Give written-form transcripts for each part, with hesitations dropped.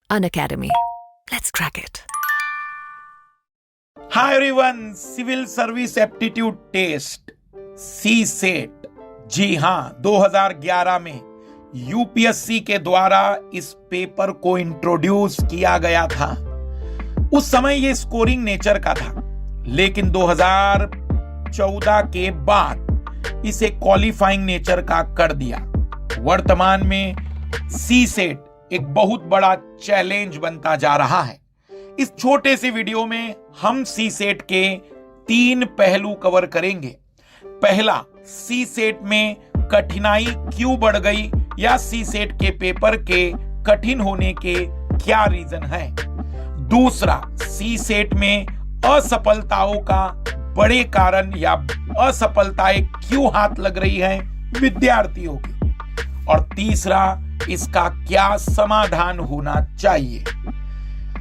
Unacademy. Let's crack it. Hi everyone, civil service aptitude test CSAT, जी हां, 2011 में UPSC के द्वारा इस पेपर को इंट्रोड्यूस किया गया था। उस समय ये स्कोरिंग नेचर का था, लेकिन 2014 के बाद इसे क्वालिफाइंग नेचर का कर दिया। वर्तमान में सीसेट एक बहुत बड़ा चैलेंज बनता जा रहा है। इस छोटे से वीडियो में हम सीसेट के 3 पहलू कवर करेंगे। पहला, सीसेट में कठिनाई क्यों बढ़ गई या सीसेट के पेपर के कठिन होने के क्या रीजन है। दूसरा, सीसेट में असफलताओं का बड़े कारण या असफलताएं क्यों हाथ लग रही हैं विद्यार्थियों की। और तीसरा, इसका क्या समाधान होना चाहिए।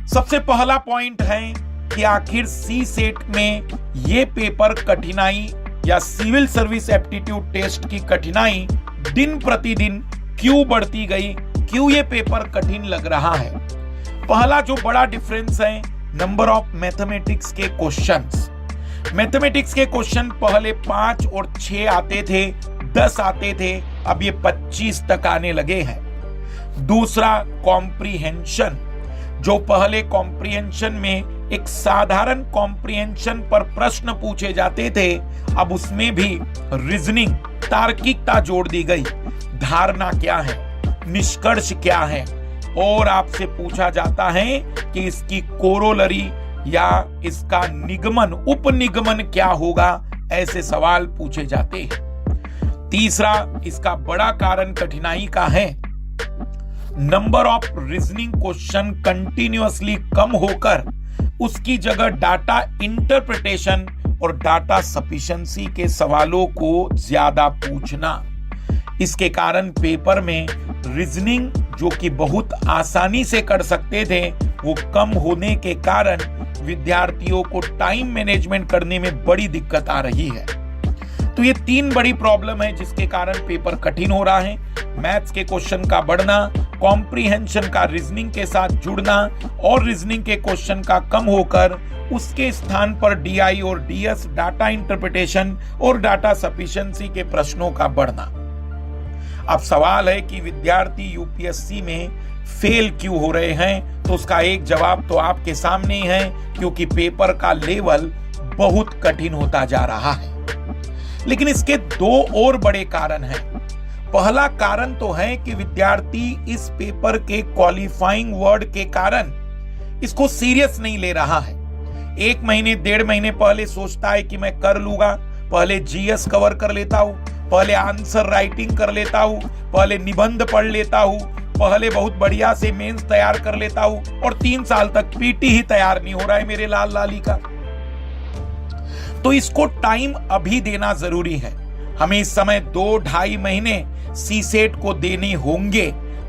सबसे पहला पॉइंट है कि आखिर सीसेट में यह पेपर कठिनाई या सिविल सर्विस एप्टीट्यूड टेस्ट की कठिनाई दिन प्रतिदिन क्यों बढ़ती गई, क्यों यह पेपर कठिन लग रहा है। पहला जो बड़ा डिफरेंस है, नंबर ऑफ मैथमेटिक्स के क्वेश्चंस। मैथमेटिक्स के क्वेश्चन पहले 5 और 6 आते थे, 10 आते थे, अब ये 25 तक आने लगे हैं। दूसरा, कॉम्प्रिहेंशन। जो पहले कॉम्प्रिहेंशन में एक साधारण कॉम्प्रिहेंशन पर प्रश्न पूछे जाते थे, अब उसमें भी रीजनिंग, तार्किकता जोड़ दी गई। धारणा क्या है, निष्कर्ष क्या है, और आपसे पूछा जाता है कि इसकी कोरोलरी या इसका निगमन, उपनिगमन क्या होगा, ऐसे सवाल पूछे जाते हैं। तीसरा, इसका बड़ा कारण कठिनाई का है, number of reasoning question continuously कम होकर उसकी जगह डाटा इंटरप्रिटेशन और डाटा सफिशिएंसी के सवालों को ज्यादा पूछना। इसके कारण पेपर में रीजनिंग जो कि बहुत आसानी से कर सकते थे, वो कम होने के कारण विद्यार्थियों को टाइम मैनेजमेंट करने में बड़ी दिक्कत आ रही है। तो ये 3 बड़ी प्रॉब्लम है जिसके कारण पेपर कठिन हो रहा है। मैथ्स के क्वेश्चन का बढ़ना, कॉम्प्रिहेंशन का रीजनिंग के साथ जुड़ना और रीजनिंग के क्वेश्चन का कम होकर उसके स्थान पर डीआई और डीएस, डाटा इंटरप्रिटेशन और डाटा सफिशिएंसी के प्रश्नों का बढ़ना। अब सवाल है कि विद्यार्थी यूपीएससी में फेल क्यों हो रहे हैं, तो उसका एक जवाब तो आपके सामने ही है, क्योंकि पेपर का लेवल बहुत कठिन होता जा रहा है। लेकिन इसके 2 और बड़े कारण हैं। पहला कारण तो है कि विद्यार्थी इस पेपर के क्वालिफाइंग वर्ड के कारण इसको सीरियस नहीं ले रहा है। 1 महीने 1.5 महीने पहले सोचता है कि मैं कर लूंगा, पहले जीएस कवर कर लेता हूं, पहले आंसर राइटिंग कर लेता हूं, पहले निबंध पढ़ लेता हूं, पहले बहुत बढ़िया से मेंस तैयार कर लेता हूं, और 3 साल तक पीटी ही तैयार नहीं हो रहा है मेरे लाल लाली का। तो इसको टाइम अभी देना जरूरी है। हमें इस समय 2-2.5 महीने सीसेट को देने होंगे,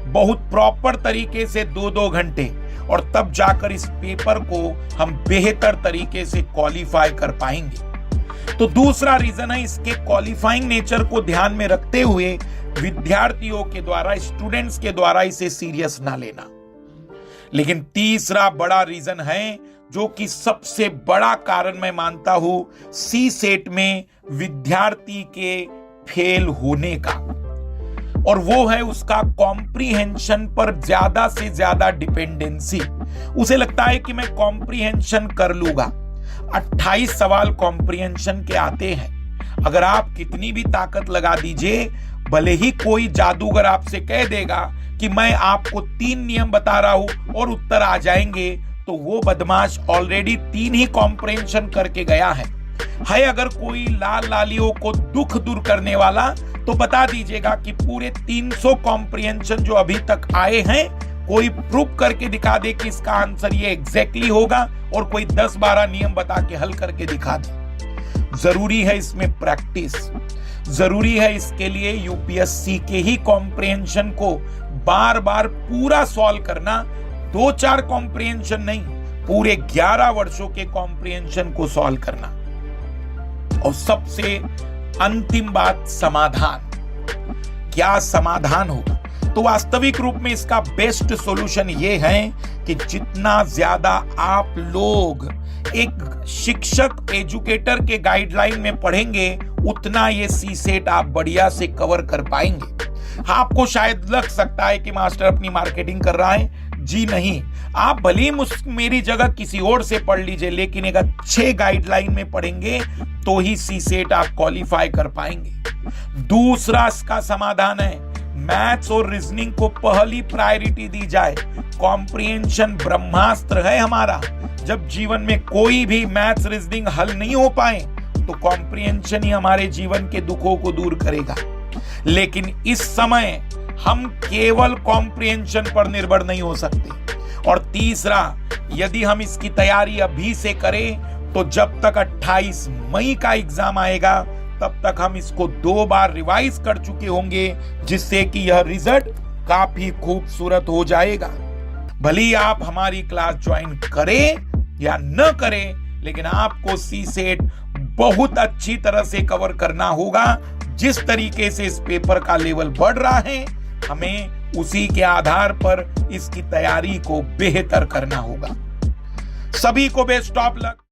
बहुत प्रॉपर तरीके से 2-2 घंटे, और तब जाकर इस पेपर को हम बेहतर तरीके से क्वालिफाई कर पाएंगे। तो दूसरा रीजन है, इसके क्वालिफाइंग नेचर को ध्यान में रखते हुए विद्यार्थियों के द्वारा, स्टूडेंट्स के द्वारा इसे सीरियस ना लेना। लेकिन तीसरा बड़ा रीजन है, जो कि सबसे बड़ा कारण मैं मानता हूं सीसेट में विद्यार्थी के फेल होने का, और वो है उसका कॉम्प्रिहेंशन पर ज्यादा से ज्यादा डिपेंडेंसी। उसे लगता है कि मैं कॉम्प्रिहेंशन कर लूंगा। 28 सवाल कॉम्प्रिहेंशन के आते हैं। अगर आप कितनी भी ताकत लगा दीजिए, भले ही कोई जादूगर आपसे कह देगा कि मैं आपको 3 नियम बता रहा हूं और उत्तर आ जाएंगे, तो वो बदमाश ऑलरेडी 3 ही कॉम्प्रिहेंशन करके गया है। अगर कोई लाल लालियों को दुख दूर करने वाला, तो बता दीजिएगा कि पूरे 300 कॉम्प्रिहेंशन जो अभी तक आए हैं, कोई प्रूफ करके दिखा दे कि इसका आंसर ये एग्जैक्टली होगा, और कोई 10-12 नियम बता के हल करके दिखा दे। जरूरी है इसमें प्रैक्टिस, जरूरी है इसके लिए यूपीएससी के ही कॉम्प्रिहेंशन को बार बार पूरा सॉल्व करना। 2-4 कॉम्प्रिहेंशन नहीं, पूरे 11 वर्षों के कॉम्प्रिहेंशन को सॉल्व करना। और सबसे अंतिम बात, समाधान। क्या समाधान होगा? तो वास्तविक रूप में इसका बेस्ट सॉल्यूशन ये है कि जितना ज्यादा आप लोग एक शिक्षक एजुकेटर के गाइडलाइन में पढ़ेंगे उतना ये सीसेट आप बढ़िया से कवर कर पाएंगे। आपको शायद लग सकता है कि मास्टर अपनी मार्केटिंग कर रहा है। जी नहीं, आप भले ही मेरी जगह किसी और से पढ़ लीजिए, लेकिन एक अच्छे गाइडलाइन में पढ़ेंगे तो ही सीसेट आप क्वालिफाई कर पाएंगे। दूसरा इसका समाधान है, मैथ्स और रीजनिंग को पहली प्रायोरिटी दी जाए। कॉम्प्रिहेंशन ब्रह्मास्त्र है हमारा। जब जीवन में कोई भी मैथ्स रीजनिंग हल नहीं हो पाए तो कॉम्प्रिहेंशन ही हमारे जीवन के दुखों को दूर करेगा। लेकिन इस समय हम केवल कॉम्प्रिहेंशन पर निर्भर नहीं हो सकते। और तीसरा, यदि हम इसकी तैयारी अभी से करें तो जब तक 28 मई का एग्जाम आएगा तब तक हम इसको 2 बार रिवाइज कर चुके होंगे, जिससे कि यह रिजल्ट काफी खूबसूरत हो जाएगा। भले ही आप हमारी क्लास ज्वाइन करें या न करें, लेकिन आपको सीसेट बहुत अच्छी तरह से कवर करना होगा। जिस तरीके से इस पेपर का लेवल बढ़ रहा है, हमें उसी के आधार पर इसकी तैयारी को बेहतर करना होगा। सभी को बेस्ट ऑफ लक।